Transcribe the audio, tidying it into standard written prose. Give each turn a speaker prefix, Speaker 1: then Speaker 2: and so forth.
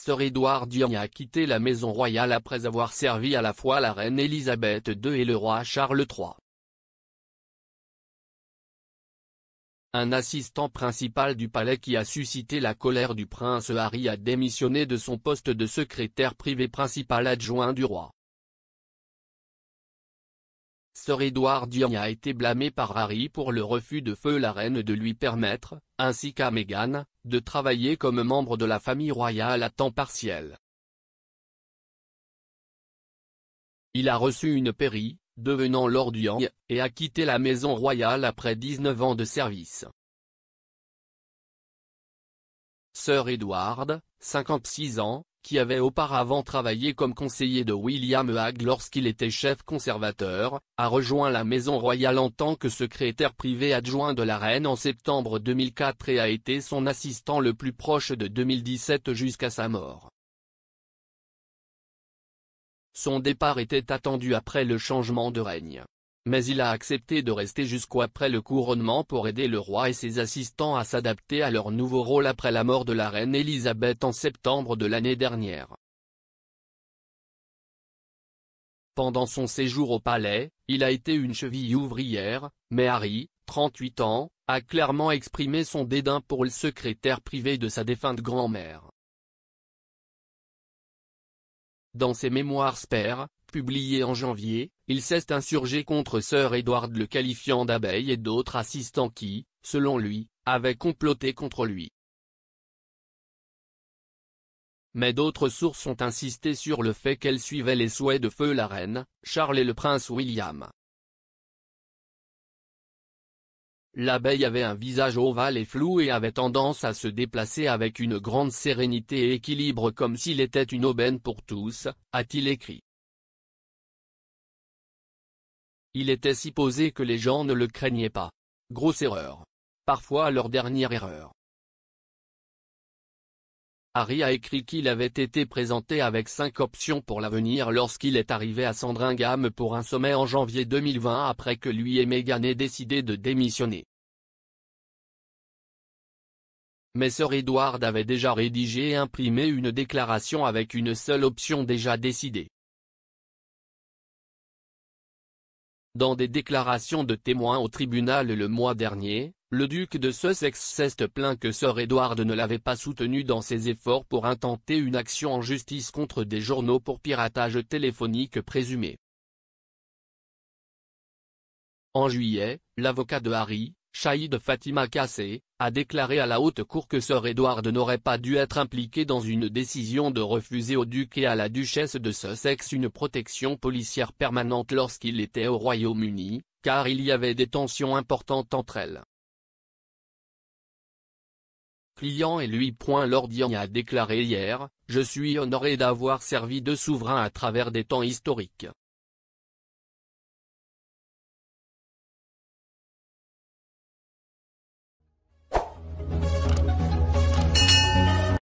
Speaker 1: Sir Edward Young a quitté la maison royale après avoir servi à la fois la reine Elisabeth II et le roi Charles III. Un assistant principal du palais qui a suscité la colère du prince Harry a démissionné de son poste de secrétaire privé principal adjoint du roi. Sir Edward Young a été blâmé par Harry pour le refus de feu la reine de lui permettre, ainsi qu'à Meghan, de travailler comme membre de la famille royale à temps partiel. Il a reçu une pairie, devenant Lord Young, et a quitté la maison royale après 19 ans de service. Sir Edward, 56 ans, qui avait auparavant travaillé comme conseiller de William Hague lorsqu'il était chef conservateur, a rejoint la maison royale en tant que secrétaire privé adjoint de la reine en septembre 2004 et a été son assistant le plus proche de 2017 jusqu'à sa mort. Son départ était attendu après le changement de règne. Mais il a accepté de rester jusqu'après le couronnement pour aider le roi et ses assistants à s'adapter à leur nouveau rôle après la mort de la reine Elisabeth en septembre de l'année dernière. Pendant son séjour au palais, il a été une cheville ouvrière, mais Harry, 38 ans, a clairement exprimé son dédain pour le secrétaire privé de sa défunte grand-mère. Dans ses mémoires Spare, publiés en janvier, il s'est insurgé contre Sir Edward le qualifiant d'abeille et d'autres assistants qui, selon lui, avaient comploté contre lui. Mais d'autres sources ont insisté sur le fait qu'elle suivait les souhaits de feu la reine, Charles et le prince William. L'abeille avait un visage ovale et flou et avait tendance à se déplacer avec une grande sérénité et équilibre comme s'il était une aubaine pour tous, a-t-il écrit. Il était supposé que les gens ne le craignaient pas. Grosse erreur. Parfois leur dernière erreur. Harry a écrit qu'il avait été présenté avec 5 options pour l'avenir lorsqu'il est arrivé à Sandringham pour un sommet en janvier 2020 après que lui et Meghan aient décidé de démissionner. Mais Sir Edward avait déjà rédigé et imprimé une déclaration avec une seule option déjà décidée. Dans des déclarations de témoins au tribunal le mois dernier, le duc de Sussex s'est plaint que Sir Edward ne l'avait pas soutenu dans ses efforts pour intenter une action en justice contre des journaux pour piratage téléphonique présumé. En juillet, l'avocat de Harry, Shahid Fatima Kassé, a déclaré à la haute cour que Sir Edward n'aurait pas dû être impliqué dans une décision de refuser au duc et à la duchesse de Sussex une protection policière permanente lorsqu'il était au Royaume-Uni, car il y avait des tensions importantes entre elles. Client et lui. Lord Young a déclaré hier, « Je suis honoré d'avoir servi deux souverains à travers des temps historiques.